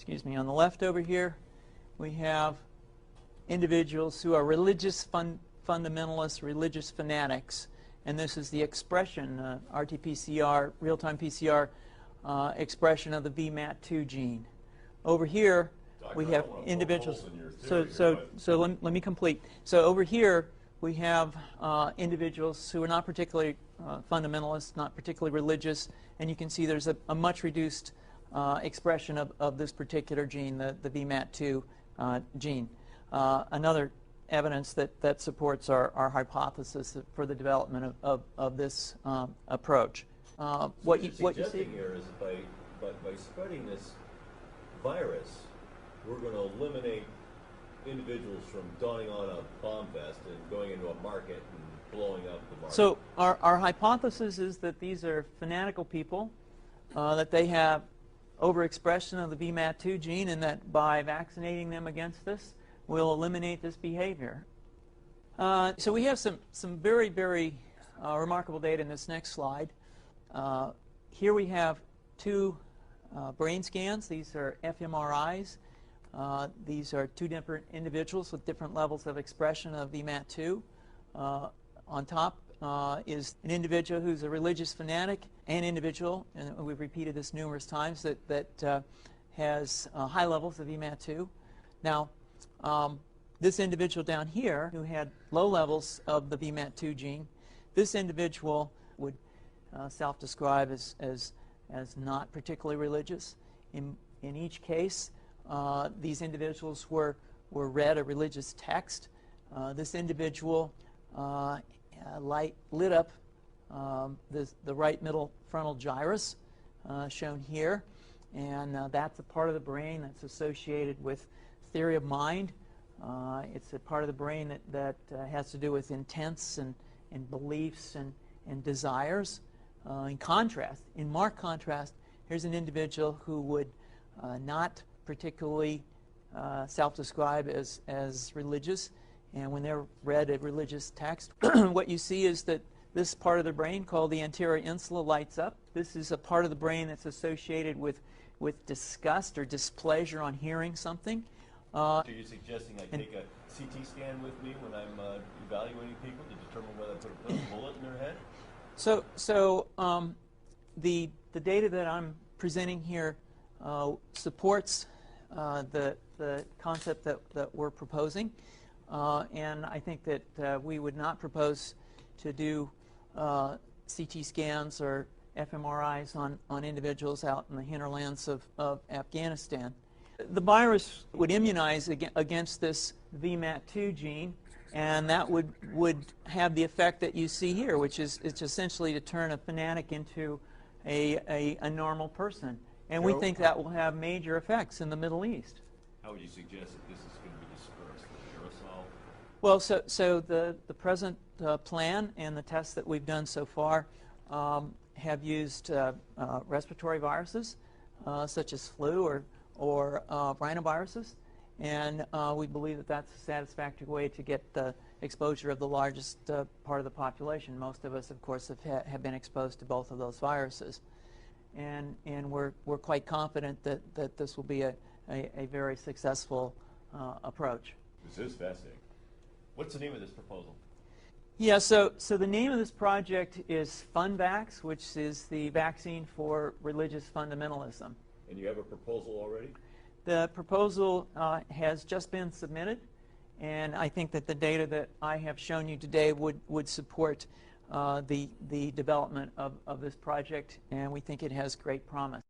excuse me, on the left over here, we have individuals who are religious fundamentalists, religious fanatics, and this is the expression, RT-PCR, real-time PCR expression of the VMAT2 gene. Over here, we have individuals. So let me complete. So over here, we have individuals who are not particularly fundamentalists, not particularly religious, and you can see there's a much reduced expression of this particular gene, the VMAT2 gene. Another evidence that supports our hypothesis for the development of this approach. What you see here is by spreading this virus, we're going to eliminate individuals from donning on a bomb vest and going into a market and blowing up the market. So our hypothesis is that these are fanatical people, that they have overexpression of the VMAT2 gene, and that by vaccinating them against this, we'll eliminate this behavior. So we have some very, very remarkable data in this next slide. Here we have two brain scans. These are fMRIs. These are two different individuals with different levels of expression of VMAT2. On top is an individual who's a religious fanatic, an individual, and we've repeated this numerous times, that has high levels of VMAT2. Now, this individual down here who had low levels of the VMAT2 gene, this individual would self-describe as not particularly religious. In each case, these individuals were read a religious text. This individual lit up the right middle frontal gyrus, shown here, and that's a part of the brain that's associated with theory of mind. It's a part of the brain that has to do with intents and beliefs and desires. In marked contrast, here's an individual who would not particularly self-describe as religious, and when they're read a religious text, what you see is that this part of the brain called the anterior insula lights up. This is a part of the brain that's associated with disgust or displeasure on hearing something. So you're suggesting I take a CT scan with me when I'm evaluating people to determine whether I put a bullet in their head? So the data that I'm presenting here supports the concept that we're proposing, and I think that we would not propose to do CT scans or fMRIs on individuals out in the hinterlands of Afghanistan. The virus would immunize against this VMAT2 gene, and that would have the effect that you see here, which is it's essentially to turn a fanatic into a normal person. And we think that will have major effects in the Middle East. How would you suggest that this is going to be dispersed? Aerosol? Well, so the present plan and the tests that we've done so far have used respiratory viruses, such as flu or rhinoviruses, and we believe that that's a satisfactory way to get the exposure of the largest part of the population. Most of us, of course, have been exposed to both of those viruses, and we're quite confident that this will be a very successful approach. This is fascinating. What's the name of this proposal? Yeah, so the name of this project is fundVAX, which is the vaccine for religious fundamentalism. And you have a proposal already? The proposal has just been submitted, and I think that the data that I have shown you today would support the development of this project, and we think it has great promise.